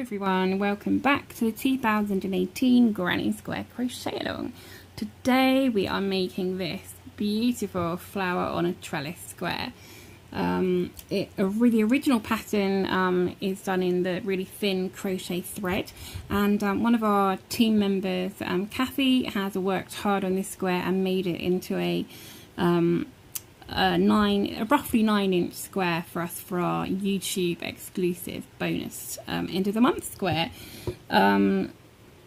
everyone, welcome back to the 2018 Granny Square Crochet Along. Today we are making this beautiful flower on a trellis square. The original pattern is done in the really thin crochet thread, and one of our team members, Kathy, has worked hard on this square and made it into a roughly 9-inch square for us for our YouTube exclusive bonus end of the month square.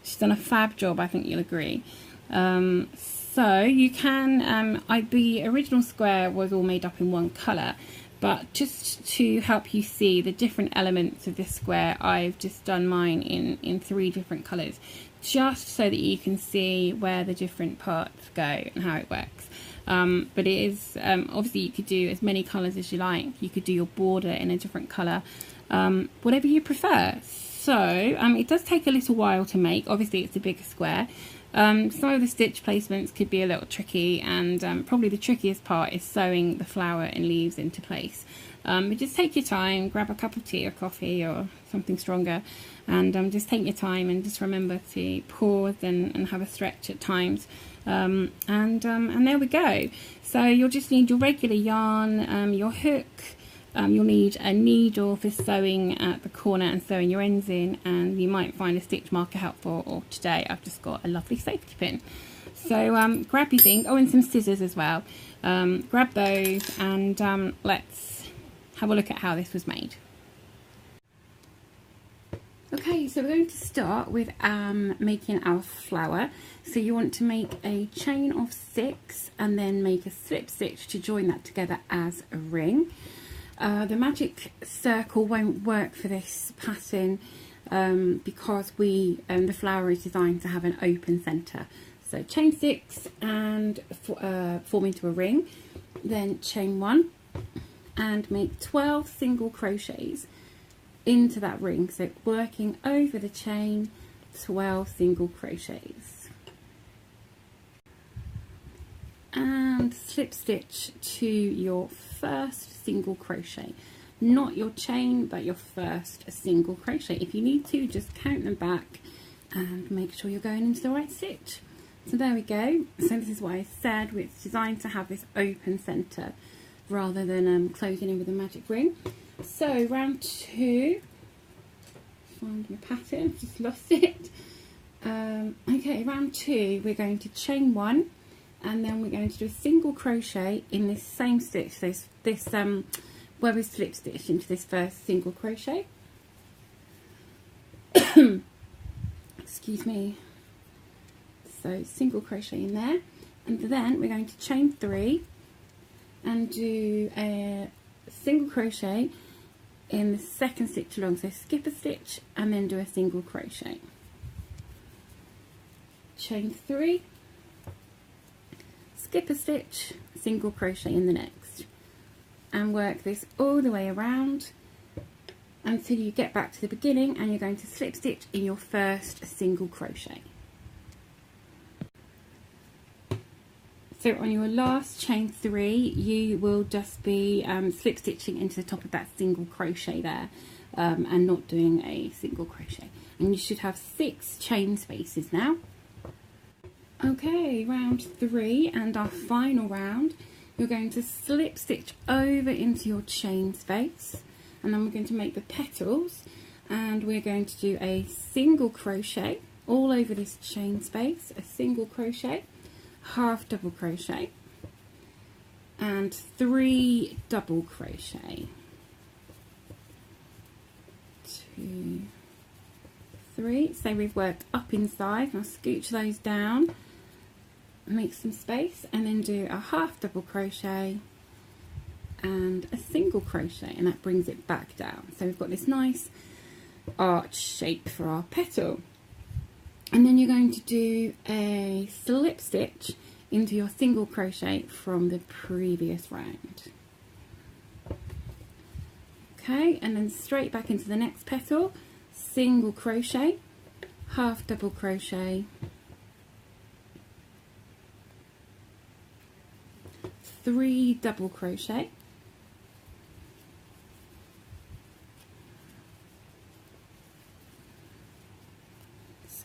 She's done a fab job, I think you'll agree. So you can, the original square was all made up in one colour, but just to help you see the different elements of this square, I've just done mine in 3 different colours, just so that you can see where the different parts go and how it works. But it is, obviously you could do as many colours as you like. You could do your border in a different colour, whatever you prefer. So it does take a little while to make. Obviously it's a bigger square. Some of the stitch placements could be a little tricky, and probably the trickiest part is sewing the flower and leaves into place. But just take your time, grab a cup of tea or coffee or something stronger, and just take your time and just remember to pause and have a stretch at times. And there we go. So you'll just need your regular yarn, your hook, you'll need a needle for sewing at the corner and sewing your ends in, and you might find a stitch marker helpful, or today I've just got a lovely safety pin. So grab your thing, and some scissors as well. Grab those, and let's have a look at how this was made. Okay, so we're going to start with making our flower. So you want to make a chain of 6 and then make a slip stitch to join that together as a ring. The magic circle won't work for this pattern because the flower is designed to have an open centre. So chain 6 and form into a ring, then chain 1 and make 12 single crochets into that ring, so working over the chain, 12 single crochets, and slip stitch to your first single crochet, not your chain but your first single crochet. If you need to, just count them back and make sure you're going into the right stitch. So there we go. So this is what I said, it's designed to have this open centre rather than closing in with a magic ring. So round 2, find my pattern, just lost it. Okay, round 2 we're going to chain 1, and then we're going to do a single crochet in this same stitch, so this where we slip stitch into this first single crochet. Excuse me. So single crochet in there, and then we're going to chain 3 and do a single crochet in the second stitch along, so skip a stitch and then do a single crochet, chain 3, skip a stitch, single crochet in the next, and work this all the way around until you get back to the beginning, and you're going to slip stitch in your first single crochet. So on your last chain 3, you will just be slip stitching into the top of that single crochet there, and not doing a single crochet. And you should have 6 chain spaces now. Okay, round 3 and our final round, you're going to slip stitch over into your chain space, and then we're going to make the petals, and we're going to do a single crochet all over this chain space, a single crochet, half double crochet, and 3 double crochet, 2, 3. So we've worked up inside. Now scooch those down, make some space, and then do a half double crochet and a single crochet, and that brings it back down. So we've got this nice arch shape for our petal. And then you're going to do a slip stitch into your single crochet from the previous round. Okay, and then straight back into the next petal, single crochet, half double crochet, 3 double crochet,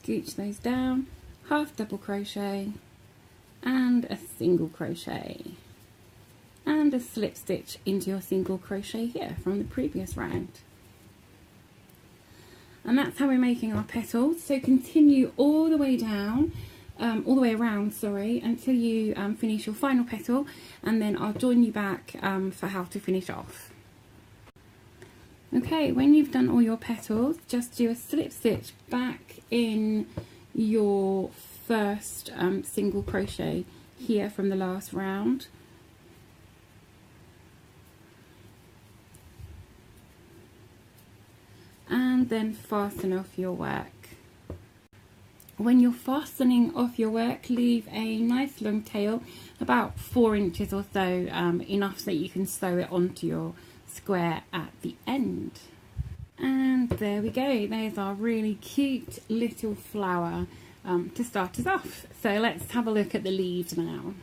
scooch those down, half double crochet and a single crochet and a slip stitch into your single crochet here from the previous round. And that's how we're making our petals. So continue all the way down, all the way around, sorry, until you finish your final petal, and then I'll join you back for how to finish off. Okay, when you've done all your petals, just do a slip stitch back in your first single crochet here from the last round. And then fasten off your work. When you're fastening off your work, leave a nice long tail, about 4 inches or so, enough so that you can sew it onto your square at the end. And there we go, there's our really cute little flower to start us off. So let's have a look at the leaves now.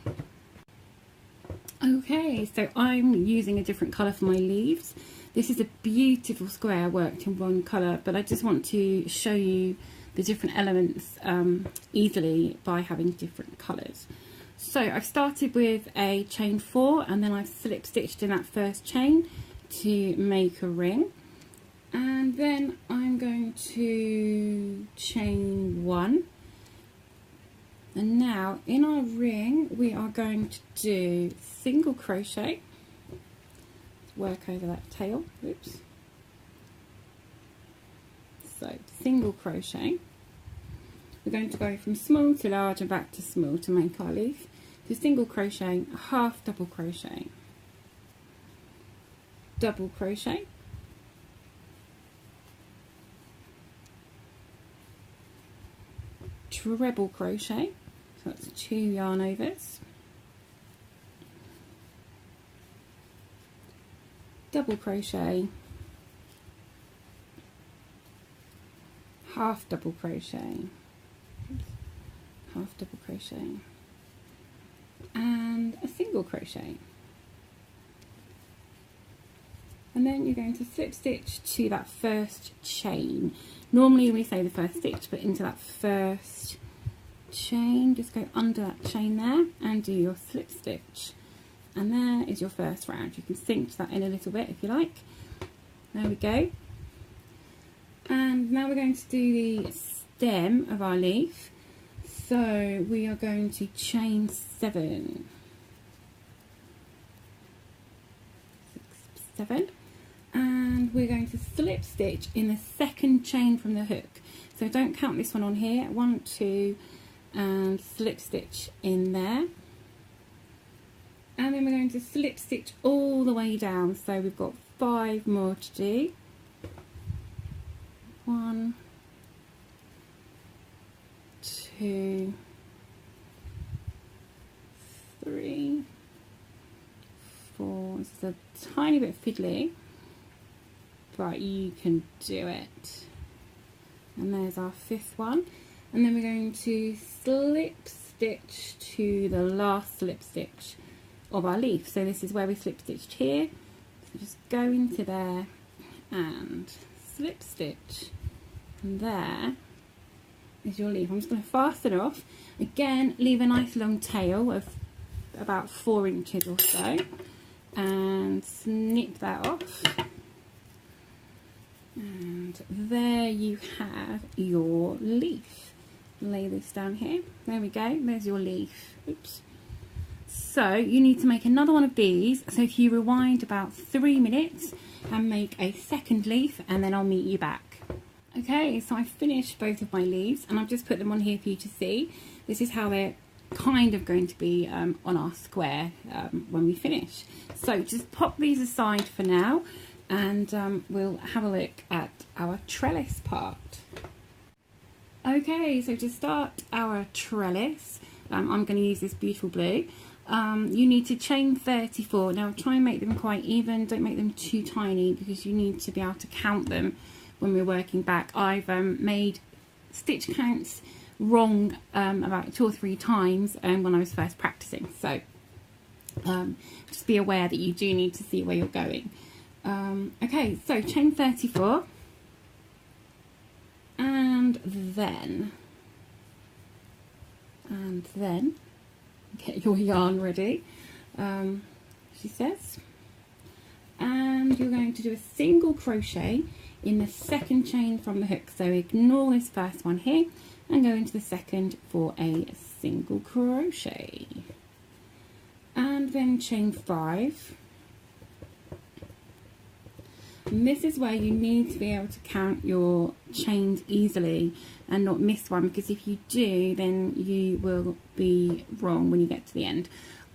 Okay, so I'm using a different colour for my leaves. This is a beautiful square worked in one colour, but I just want to show you the different elements easily by having different colours. So I've started with a chain 4 and then I've slip stitched in that first chain to make a ring, and then I'm going to chain 1, and now in our ring we are going to do single crochet, work over that tail, oops, so single crochet. We're going to go from small to large and back to small to make our leaf. So single crochet, half double crochet, double crochet, treble crochet, so that's 2 yarn overs, double crochet, half double crochet, half double crochet, and a single crochet. And then you're going to slip stitch to that first chain. Normally we say the first stitch, but into that first chain, just go under that chain there and do your slip stitch. And there is your first round. You can cinch that in a little bit if you like. There we go. And now we're going to do the stem of our leaf. So we are going to chain 7, 6, 7, and we're going to slip stitch in the second chain from the hook. So don't count this one on here. 1, 2, and slip stitch in there. And then we're going to slip stitch all the way down. So we've got 5 more to do. 1, 2, 3, 4. This is a tiny bit fiddly, but you can do it. And there's our 5th one. And then we're going to slip stitch to the last slip stitch of our leaf. So this is where we slip stitched here. So just go into there and slip stitch, and there is your leaf. I'm just going to fasten off. Again, leave a nice long tail of about 4 inches or so, and snip that off. And there you have your leaf. Lay this down here. There we go. There's your leaf. Oops. So you need to make another one of these. So if you rewind about 3 minutes and make a second leaf, and then I'll meet you back. Okay, so I've finished both of my leaves and I've just put them on here for you to see. This is how they're kind of going to be on our square when we finish. So just pop these aside for now, and we'll have a look at our trellis part. Okay, so to start our trellis, I'm going to use this beautiful blue. You need to chain 34. Now try and make them quite even, don't make them too tiny because you need to be able to count them when we're working back. I've made stitch counts wrong about 2 or 3 times when I was first practicing, so just be aware that you do need to see where you're going. Okay, so chain 34, and then and then get your yarn ready, she says, and you're going to do a single crochet in the second chain from the hook. So ignore this first one here and go into the second for a single crochet, and then chain 5. And this is where you need to be able to count your chains easily and not miss one, because if you do, then you will be wrong when you get to the end.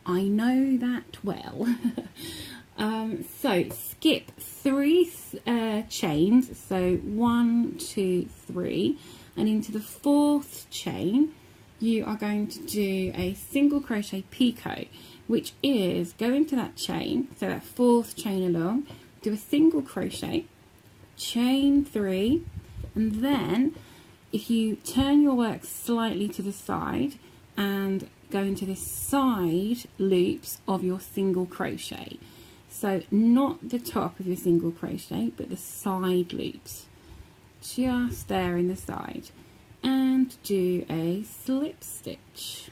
I know that well. So skip 3 chains, so 1, 2, 3, and into the 4th chain you are going to do a single crochet picot, which is go into that chain, so that 4th chain along, do a single crochet, chain 3, and then if you turn your work slightly to the side and go into the side loops of your single crochet, so not the top of your single crochet but the side loops, just there in the side, and do a slip stitch.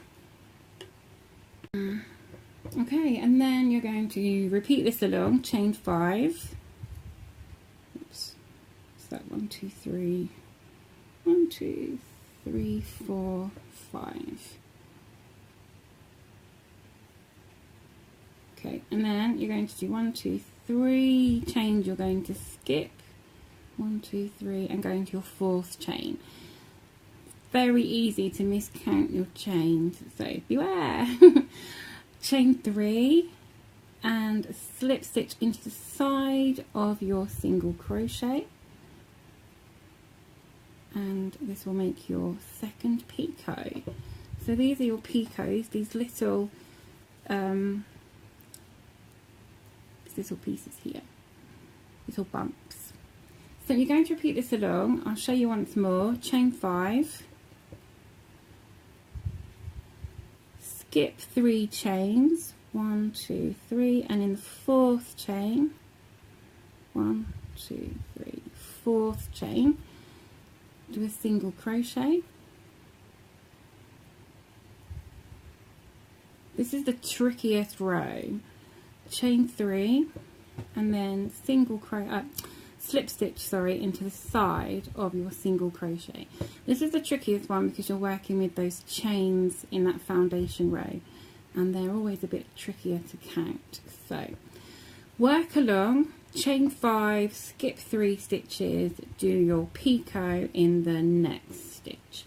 Okay, and then you're going to repeat this along, chain 5. Oops, is that 1, 2, 3, 1, 2, 3, 4, 5. Okay, and then you're going to do 1, 2, 3 chains. You're going to skip 1, 2, 3 and go into your 4th chain. Very easy to miscount your chains, so beware. Chain 3 and slip stitch into the side of your single crochet, and this will make your second picot. So these are your picots, these little pieces here, little bumps. So you're going to repeat this along. I'll show you once more. Chain 5, skip 3 chains, 1, 2, 3, and in the 4th chain, 1, 2, 3, 4th chain, do a single crochet. This is the trickiest row. Chain 3 and then slip stitch, sorry, into the side of your single crochet. This is the trickiest one because you're working with those chains in that foundation row, and they're always a bit trickier to count. So work along, chain 5, skip 3 stitches, do your picot in the next stitch,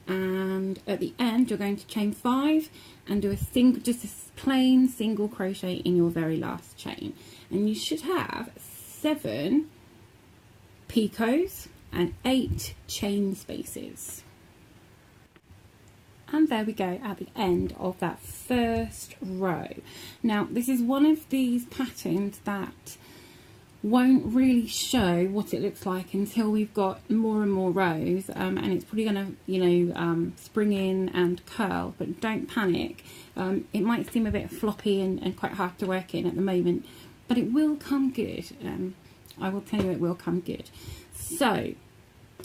and at the end you're going to chain 5 and do just a plain single crochet in your very last chain, and you should have 7 picots and 8 chain spaces. And there we go at the end of that first row. Now this is one of these patterns that won't really show what it looks like until we've got more and more rows, and it's probably going to spring in and curl, but don't panic. It might seem a bit floppy and quite hard to work in at the moment, but it will come good. I will tell you it will come good. So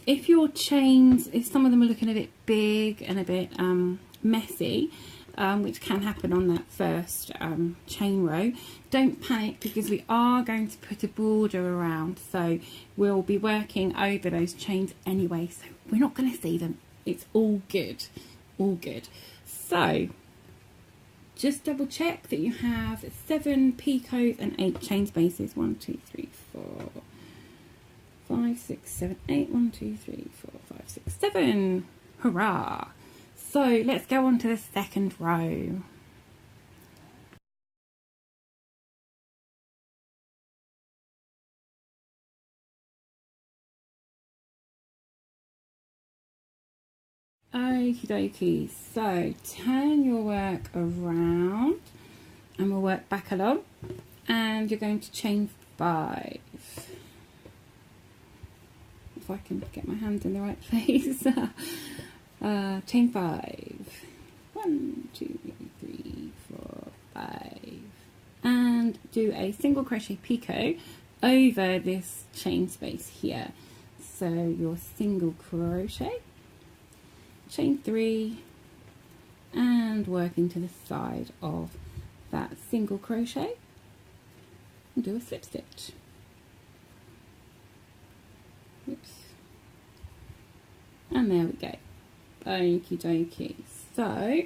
if your chains, if some of them are looking a bit big and a bit messy, which can happen on that first chain row, don't panic, because we are going to put a border around, so we'll be working over those chains anyway, so we're not going to see them. It's all good, all good. So just double check that you have 7 picots and 8 chain spaces. 1, 2, 3, 4, 5, 6, 7, 8. 1, 2, 3, 4, 5, 6, 7. Hurrah! So let's go on to the second row. Okie dokie, so turn your work around and we'll work back along, and you're going to chain 5. If I can get my hand in the right place. Chain 5. 1, 2, 3, 4, 5. And do a single crochet picot over this chain space here. So your single crochet, chain 3, and work into the side of that single crochet and do a slip stitch. Oops. And there we go. Okie dokie. So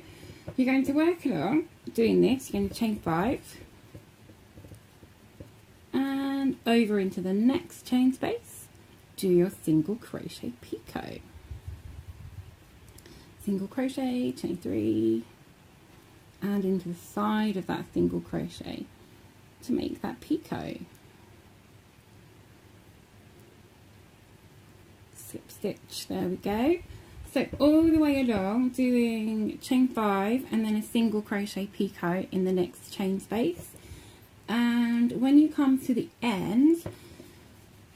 you're going to work along doing this. You're going to chain 5 and over into the next chain space, do your single crochet picot. Single crochet, chain 3, and into the side of that single crochet to make that picot. Slip stitch, there we go. So all the way along doing chain 5 and then a single crochet picot in the next chain space, and when you come to the end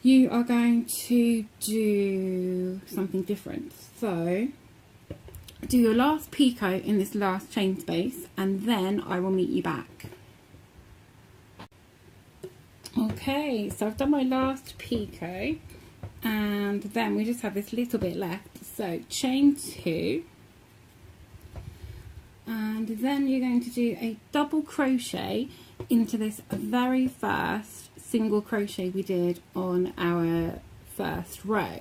you are going to do something different. So do your last picot in this last chain space and then I will meet you back. Okay, so I've done my last picot and then we just have this little bit left. So chain 2 and then you're going to do a double crochet into this very first single crochet we did on our first row.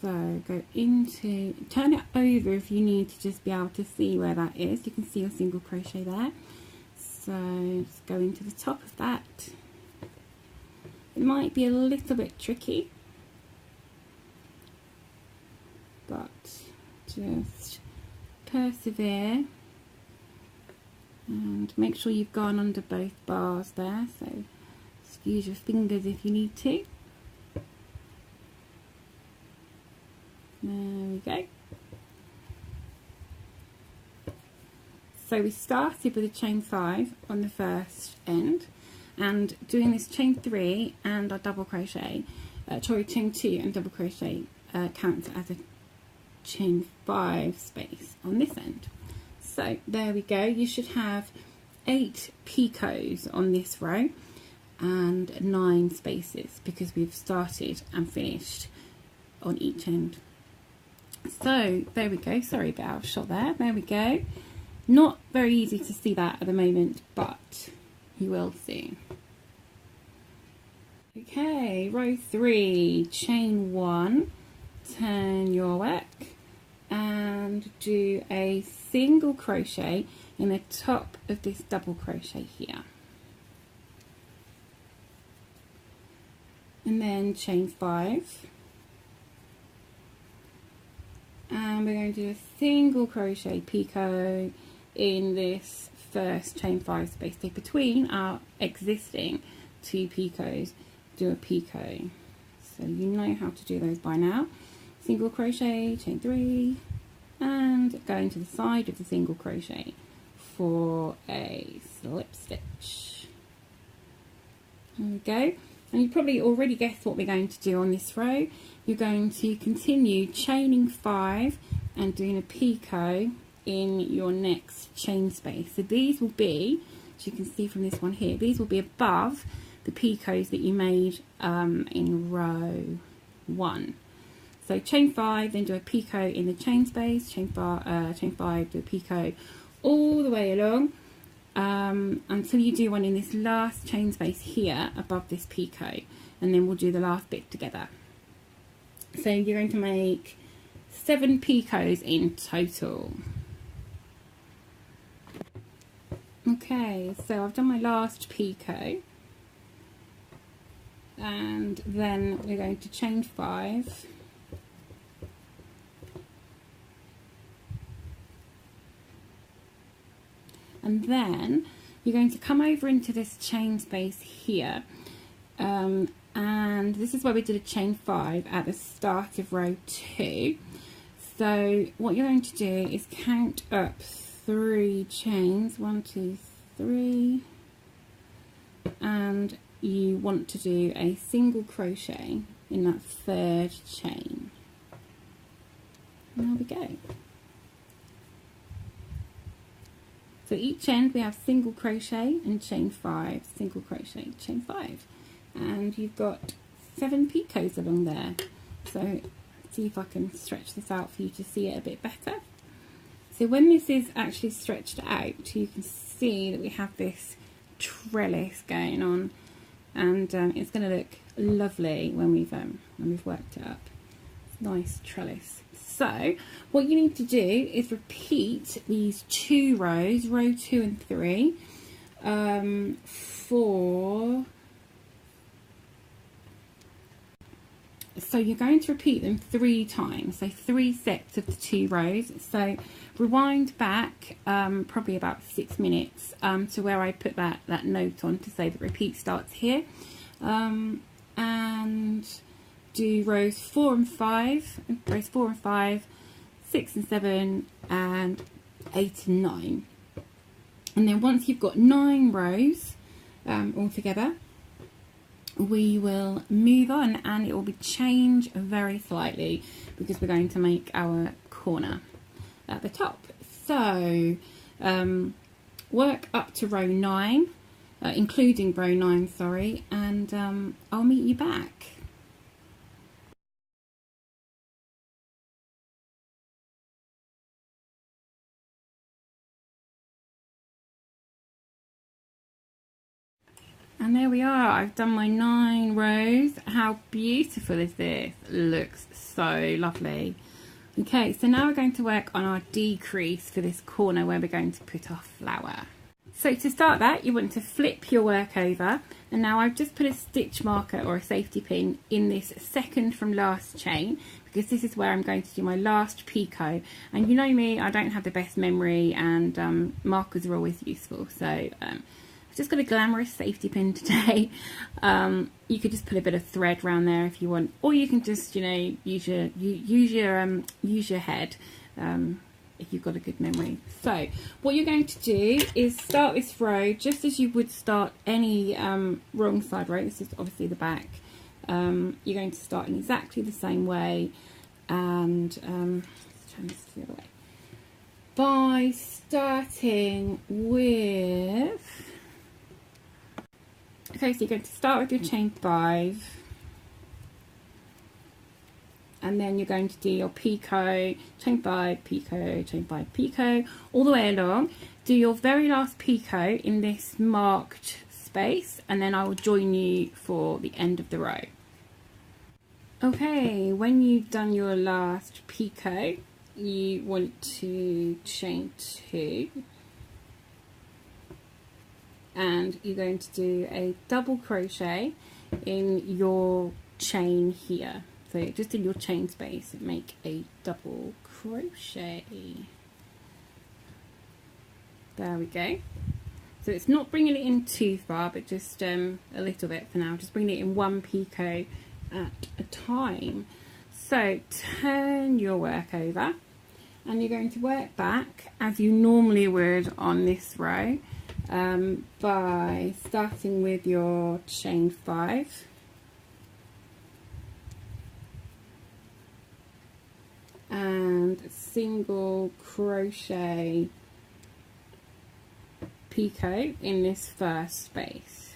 So go into, turn it over if you need to just be able to see where that is. You can see your single crochet there. So just go into the top of that. It might be a little bit tricky, but just persevere and make sure you've gone under both bars there, so just use your fingers if you need to. There we go. So we started with a chain 5 on the first end and doing this chain 3 and our double crochet, chain 2 and double crochet counts as a chain 5 space on this end. So there we go. You should have 8 picots on this row and 9 spaces because we've started and finished on each end. So there we go. Sorry, a bit out of shot there. There we go. Not very easy to see that at the moment, but you will soon. Okay, row 3, chain 1, turn your work and do a single crochet in the top of this double crochet here, and then chain 5 and we're going to do a single crochet picot in this first chain 5 space. So between our existing 2 picots, do a picot. So you know how to do those by now. Single crochet, chain 3 and go into the side of the single crochet for a slip stitch. There we go. And you probably already guessed what we're going to do on this row. You're going to continue chaining 5 and doing a picot in your next chain space. So these will be, as you can see from this one here, these will be above the picots that you made in row 1. So chain 5, then do a picot in the chain space, chain 5, do a picot all the way along until you do one in this last chain space here above this picot, and then we'll do the last bit together. So you're going to make 7 picots in total. Okay, so I've done my last picot and then we're going to chain 5 and then you're going to come over into this chain space here and this is where we did a chain 5 at the start of row 2. So what you're going to do is count up 3 chains, 1, 2, 3, and you want to do a single crochet in that 3rd chain. And there we go. So each end we have single crochet and chain 5, single crochet, chain 5, and you've got 7 picots along there. So see if I can stretch this out for you to see it a bit better. So when this is actually stretched out, you can see that we have this trellis going on, and it's going to look lovely when we've worked it up. Nice trellis. So what you need to do is repeat these 2 rows, row 2 and 3, so you're going to repeat them 3 times, so 3 sets of the 2 rows. So rewind back probably about 6 minutes to where I put that note on to say that repeat starts here, and do rows 4 and 5, 6 and 7, and 8 and 9. And then once you've got 9 rows all together, we will move on, and it will be change very slightly because we're going to make our corner at the top. So work up to row 9, including row 9, sorry, and I'll meet you back. And there we are, I've done my 9 rows. How beautiful is this? Looks so lovely. Okay, so now we're going to work on our decrease for this corner where we're going to put our flower. So to start that, you want to flip your work over, and now I've just put a stitch marker or a safety pin in this second from last chain, because this is where I'm going to do my last picot. And you know me, I don't have the best memory, and markers are always useful. So just got a glamorous safety pin today. You could just put a bit of thread around there if you want, or you can just, you know, use your head if you've got a good memory. So what you're going to do is start this row just as you would start any wrong side row. This is obviously the back. You're going to start in exactly the same way, and let's turn this the other way. By starting with, okay, so you're going to start with your chain 5, and then you're going to do your picot, chain 5, picot, chain 5, picot, all the way along. Do your very last picot in this marked space, and then I will join you for the end of the row. Okay, when you've done your last picot, you want to chain 2. And you're going to do a double crochet in your chain here. So just in your chain space, make a double crochet. There we go. So it's not bringing it in too far, but just a little bit for now. Just bringing it in 1 picot at a time. So turn your work over, and you're going to work back as you normally would on this row. By starting with your chain 5, and single crochet picot in this first space.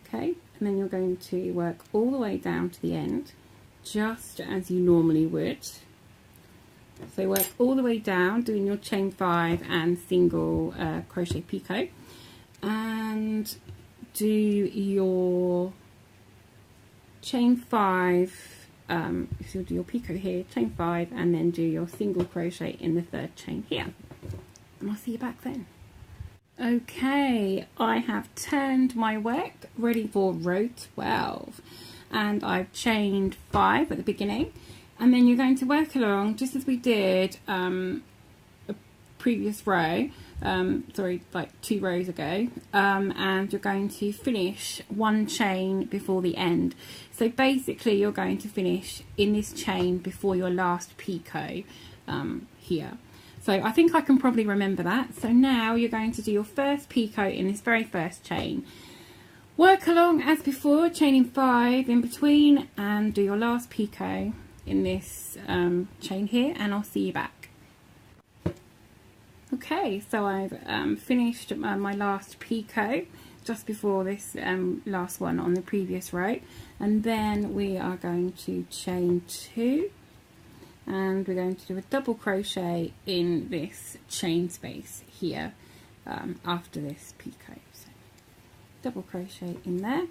Okay, and then you're going to work all the way down to the end, just as you normally would. So work all the way down doing your chain 5 and single crochet picot, and do your chain 5, so you'll do your picot here, chain 5, and then do your single crochet in the 3rd chain here, and I'll see you back then. Okay, I have turned my work ready for row 12. And I've chained 5 at the beginning, and then you're going to work along just as we did a previous row, sorry, like 2 rows ago, and you're going to finish 1 chain before the end. So basically you're going to finish in this chain before your last picot here. So I think I can probably remember that. So now you're going to do your first picot in this very first chain. Work along as before, chaining 5 in between, and do your last picot in this chain here, and I'll see you back. Okay, so I've finished my last picot just before this last one on the previous row, and then we are going to chain 2, and we're going to do a double crochet in this chain space here after this picot. So double crochet in there,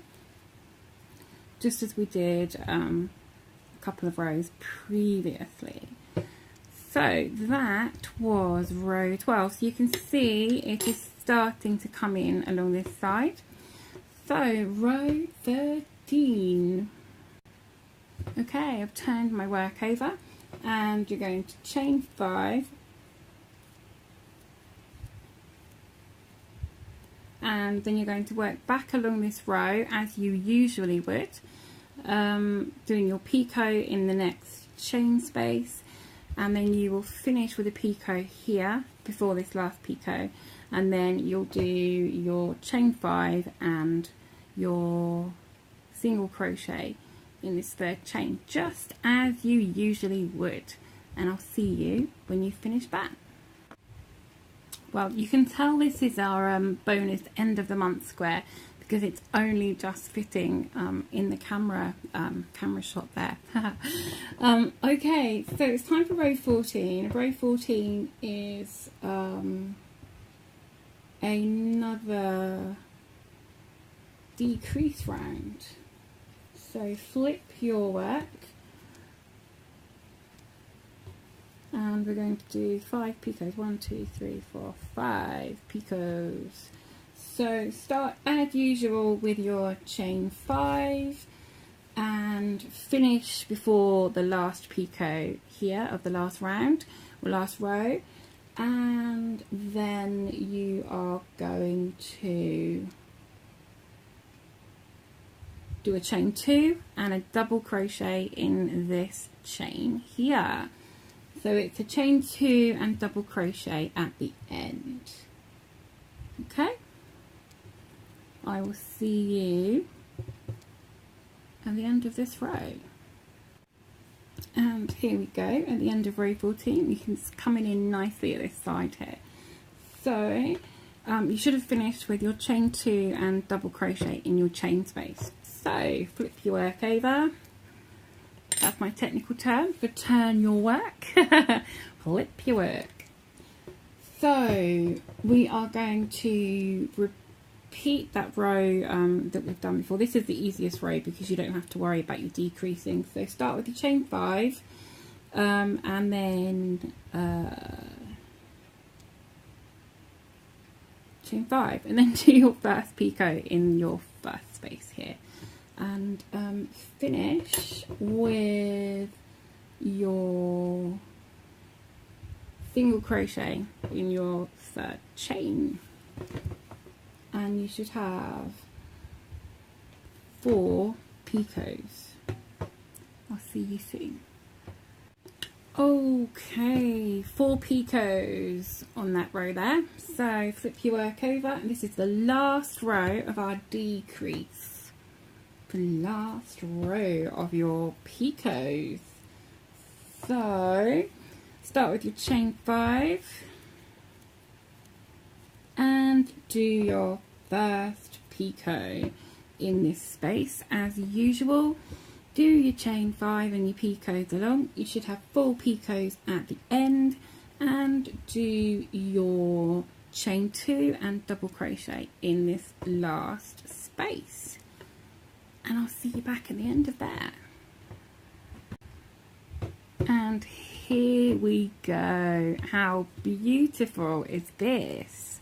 just as we did a couple of rows previously. So that was row 12. So you can see it is starting to come in along this side. So row 13. Okay, I've turned my work over, and you're going to chain 5, and then you're going to work back along this row as you usually would, doing your picot in the next chain space, and then you will finish with a picot here before this last picot, and then you'll do your chain 5 and your single crochet in this third chain, just as you usually would, and I'll see you when you finish that. Well, you can tell this is our bonus end of the month square because it's only just fitting in the camera shot there. Okay, so it's time for row 14. Row 14 is another decrease round. So flip your work, and we're going to do 5 picots. 1, 2, 3, 4, 5 picots. So start as usual with your chain 5 and finish before the last picot here of the last round or last row, and then you are going to do a chain 2 and a double crochet in this chain here. So it's a chain 2 and double crochet at the end. Okay, I will see you at the end of this row. And here we go, at the end of row 14. You can come in nicely at this side here. So you should have finished with your chain 2 and double crochet in your chain space. So flip your work over. That's my technical term for turn your work. Flip your work. So we are going to repeat that row that we've done before. This is the easiest row because you don't have to worry about your decreasing. So start with your chain 5 and then chain 5, and then do your first picot in your first space here, and finish with your single crochet in your third chain, and you should have 4 picots. I'll see you soon. Okay, 4 picots on that row there. So flip your work over, and this is the last row of our decrease. The last row of your picots. So start with your chain 5 and do your first picot in this space as usual. Do your chain 5 and your picots along. You should have 4 picots at the end, and do your chain 2 and double crochet in this last space, and I'll see you back at the end of that. And here we go. How beautiful is this?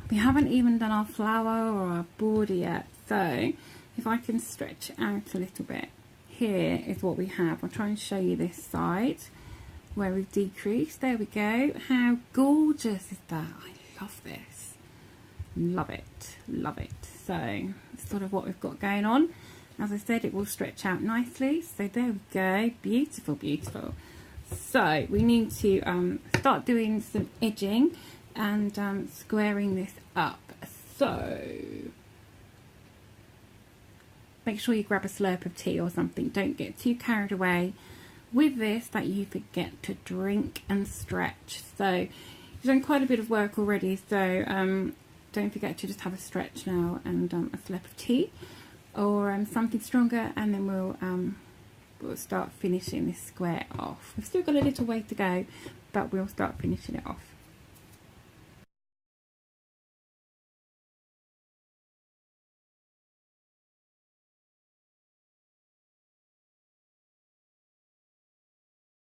We haven't even done our flower or our border yet, so if I can stretch it out a little bit, here is what we have. I'll try and show you this side where we've decreased. There we go. How gorgeous is that? I love this. Love it. Love it. So that's sort of what we've got going on. As I said, it will stretch out nicely. So there we go. Beautiful, beautiful. So we need to start doing some edging and squaring this up. So make sure you grab a slurp of tea or something. Don't get too carried away with this that you forget to drink and stretch. So She's done quite a bit of work already, so don't forget to just have a stretch now and a slap of tea or something stronger, and then we'll start finishing this square off. We've still got a little way to go, but we'll start finishing it off.